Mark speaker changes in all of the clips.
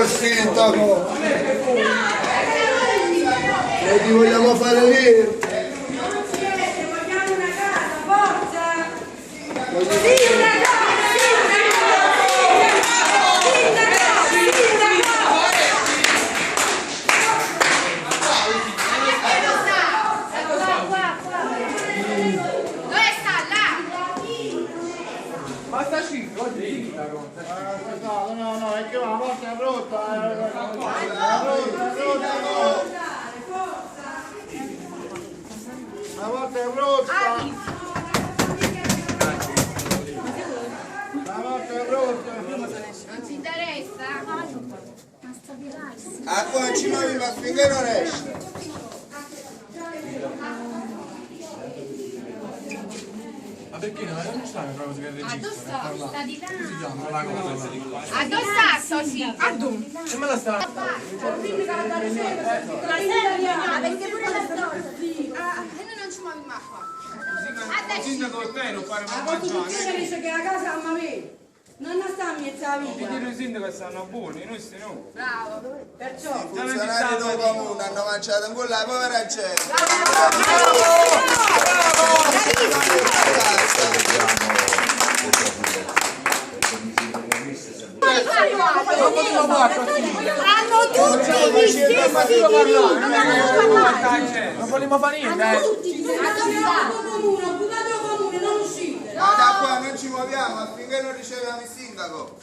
Speaker 1: il sindaco! Noi ti vogliamo fare lì!
Speaker 2: Vogliamo una casa, forza!
Speaker 1: No, è che la porta è rotta! La porta è rotta! La porta è rotta!
Speaker 3: Non ci interessa?
Speaker 1: A qua ci muoviamo finché non esce!
Speaker 4: Ma perché non sta proprio che registra?
Speaker 3: Sta di là.
Speaker 4: Si chiama la cosa lì.
Speaker 3: Addossato, sì.
Speaker 4: E me la sta.
Speaker 3: Perché pure la storia. E noi non ci muoviamo qua.
Speaker 5: Il sindaco te non fare
Speaker 2: Ma
Speaker 5: mai
Speaker 2: tu
Speaker 5: mangiare.
Speaker 2: dice che la casa a me non sta in mezzo alla
Speaker 5: I
Speaker 2: vita.
Speaker 5: tiri sindaco stanno buoni, noi se no.
Speaker 3: Bravo.
Speaker 2: Perciò
Speaker 1: I funzionari del comune hanno mangiato in quella povera gente!
Speaker 3: Hanno tutti gli stessi diritti.
Speaker 4: Non vogliamo fare niente,
Speaker 2: tutti comune, non uscite.
Speaker 1: Ma da qua non ci muoviamo affinché non riceviamo il sindaco!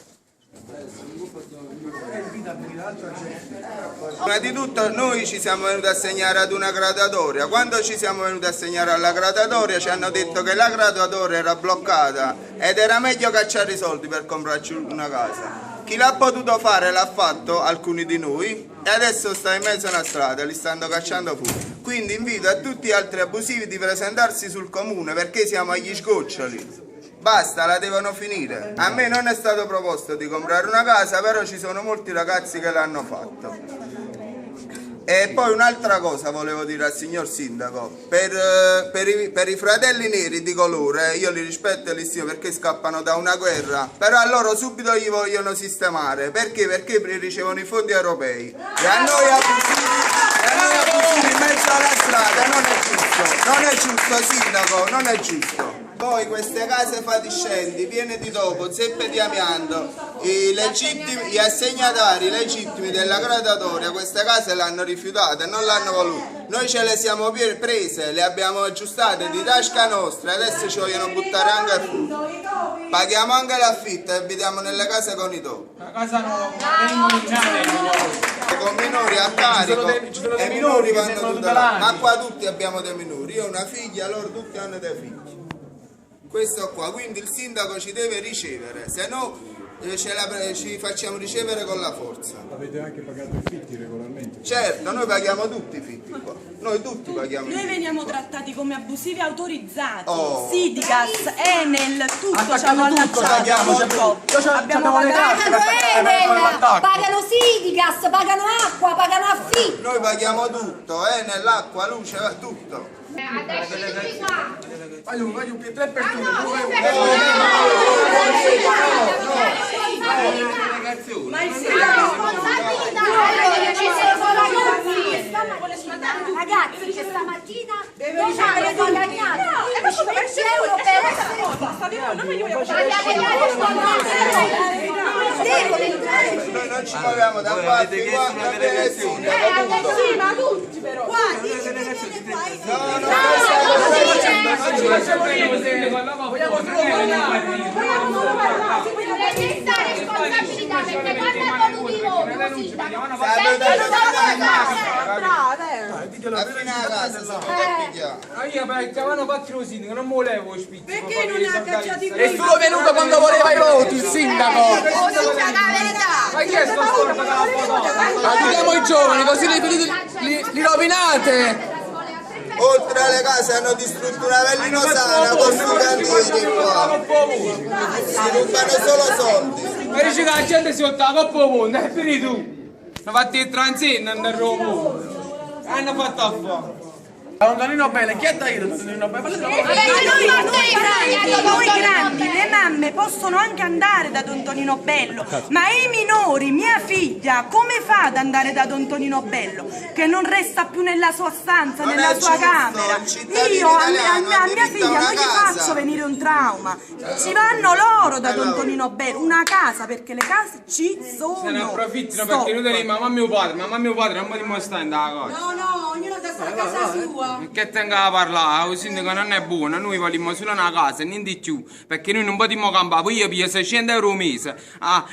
Speaker 1: Prima di tutto noi ci siamo venuti a segnare ad una graduatoria. Quando ci siamo venuti a segnare alla graduatoria ci hanno detto che la graduatoria era bloccata ed era meglio cacciare i soldi per comprarci una casa. Chi l'ha potuto fare l'ha fatto, alcuni di noi, e adesso sta in mezzo alla strada, li stanno cacciando fuori. Quindi invito a tutti gli altri abusivi di presentarsi sul comune perché siamo agli sgoccioli. Basta, la devono finire. A me non è stato proposto di comprare una casa, però ci sono molti ragazzi che l'hanno fatto. E poi un'altra cosa volevo dire al signor sindaco, per i fratelli neri di colore, io li rispetto e li stimo perché scappano da una guerra, però a loro subito gli vogliono sistemare, perché? Perché ricevono i fondi europei e a noi abusivi in mezzo alla strada non è giusto sindaco, non è giusto. Poi queste case fatiscenti, piene di topo, zeppe di amianto, gli assegnatari legittimi della graduatoria queste case l'hanno rifiutate, non l'hanno volute. Noi ce le siamo prese, le abbiamo aggiustate di tasca nostra, adesso ci vogliono buttare anche a fuori. Paghiamo anche l'affitto e abitiamo nelle case con i topi.
Speaker 5: La casa non vengono minate.
Speaker 1: Con minori a carico e i minori vanno tutelati. Ma qua tutti abbiamo dei minori, io ho una figlia, loro tutti hanno dei figli. Questo qua, quindi il sindaco ci deve ricevere, se no ci facciamo ricevere con la forza.
Speaker 4: Avete anche pagato i fitti regolarmente?
Speaker 1: Certo, noi paghiamo tutti i fitti qua, noi tutti paghiamo i
Speaker 6: Noi
Speaker 1: fitti
Speaker 6: veniamo
Speaker 1: qua.
Speaker 6: trattati come abusivi autorizzati.
Speaker 1: Oh.
Speaker 6: Sidigas, Enel, tutto ci
Speaker 4: Attaccato
Speaker 6: hanno
Speaker 4: tutto,
Speaker 6: allacciato.
Speaker 4: abbiamo le carte per fare l'attacco.
Speaker 3: Pagano Sidigas, pagano acqua, pagano affitto.
Speaker 1: Noi paghiamo tutto, nell'acqua, luce, tutto.
Speaker 3: Adesso tutti qua.
Speaker 4: Vai un più 3 persone.
Speaker 6: Ma il sindaco
Speaker 3: Ragazzi, che stamattina non hanno guadagnato 20 euro per essere devono entrare.
Speaker 1: Noi non ci muoviamo da qua a qua, va bene il sindaco, tutto.
Speaker 2: ma tutti però.
Speaker 5: Non ci facciamo niente, vogliamo solo parlare.
Speaker 3: Questa responsabilità perché quando è voluto i voti, sindaco,
Speaker 1: A fine la casa si può pigliare.
Speaker 5: Io perché avevano fatto lo sindaco, non volevo spicci.
Speaker 2: Perché non ha cacciato i
Speaker 4: E solo venuto quando voleva i voti il sindaco.
Speaker 5: Ma chi è sto storto che l'ha votato?
Speaker 4: Aiutiamo i giovani, così li rovinate.
Speaker 1: Oltre alle case hanno distrutto una Avellino sana con i cantieri qua. Si rubano solo soldi.
Speaker 5: Ma dici che la gente si otta la coppa mondo, è finito tu. Hanno fatto il transenne nel robo. Hanno fatto a fuoco.
Speaker 4: Don Tonino Bello, chi è tagliato Don Tonino Bello?
Speaker 6: Noi grandi, le mamme possono anche andare da Don Tonino Bello, ma i minori, mia figlia, come fa ad andare da Don Tonino Bello? Che non resta più nella sua stanza,
Speaker 1: Non
Speaker 6: nella
Speaker 1: è
Speaker 6: sua
Speaker 1: giusto,
Speaker 6: camera.
Speaker 1: il cittadino
Speaker 6: Io a
Speaker 1: italiano ha
Speaker 6: mia
Speaker 1: diritto a
Speaker 6: figlia
Speaker 1: una
Speaker 6: non gli
Speaker 1: casa.
Speaker 6: faccio venire un trauma. Ci vanno loro da Don Tonino Bello, una casa, perché le case ci sono.
Speaker 7: Se ne approfittano
Speaker 6: Stop.
Speaker 7: perché noi diciamo mamma mio padre non mi dimostra in da cosa.
Speaker 2: No, no, ognuno sta a casa sua.
Speaker 7: Che tenga a parlare, il sindaco non è buono, noi vogliamo solo una casa e niente di più, perché noi non possiamo campare, poi io piglio 600 euro al mese,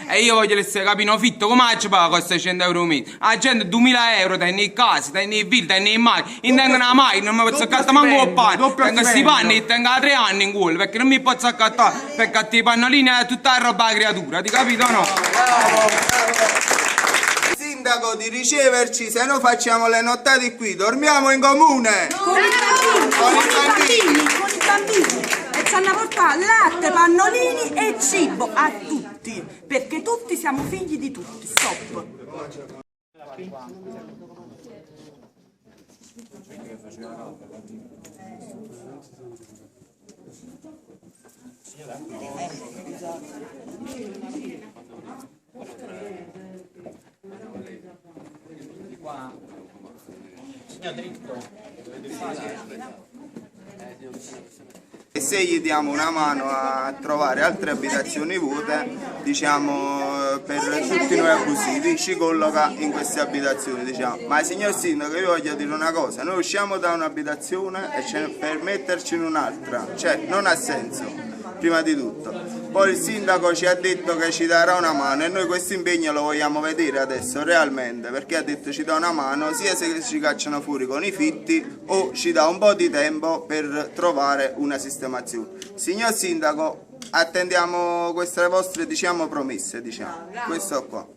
Speaker 7: e io voglio essere capino fitto, come ci pago con 600 euro al mese? La gente 2000 euro, dai nei casi, dai nei figli, dai nei mari, intendono la macchina, non mi posso accattare manco un panno, tengo sti panni, tengo 3 anni in culo, perché non mi posso accattare, perché a te i pannolini è tutta la roba da creatura, ti capito o no?
Speaker 1: Sindaco di riceverci, se no facciamo le nottate qui, dormiamo in comune!
Speaker 6: Con i bambini e ci hanno portato latte, pannolini e cibo a tutti, perché tutti siamo figli di tutti. Stop.
Speaker 1: E se gli diamo una mano a trovare altre abitazioni vuote, diciamo, per tutti noi abusivi, ci colloca in queste abitazioni, diciamo. Ma signor Sindaco, io voglio dire una cosa, noi usciamo da un'abitazione per metterci in un'altra, cioè non ha senso, prima di tutto. Poi il sindaco ci ha detto che ci darà una mano e noi questo impegno lo vogliamo vedere adesso realmente, perché ha detto ci dà una mano sia se ci cacciano fuori con i fitti o ci dà un po' di tempo per trovare una sistemazione. Signor sindaco, attendiamo queste vostre, diciamo, promesse, diciamo. Questo qua.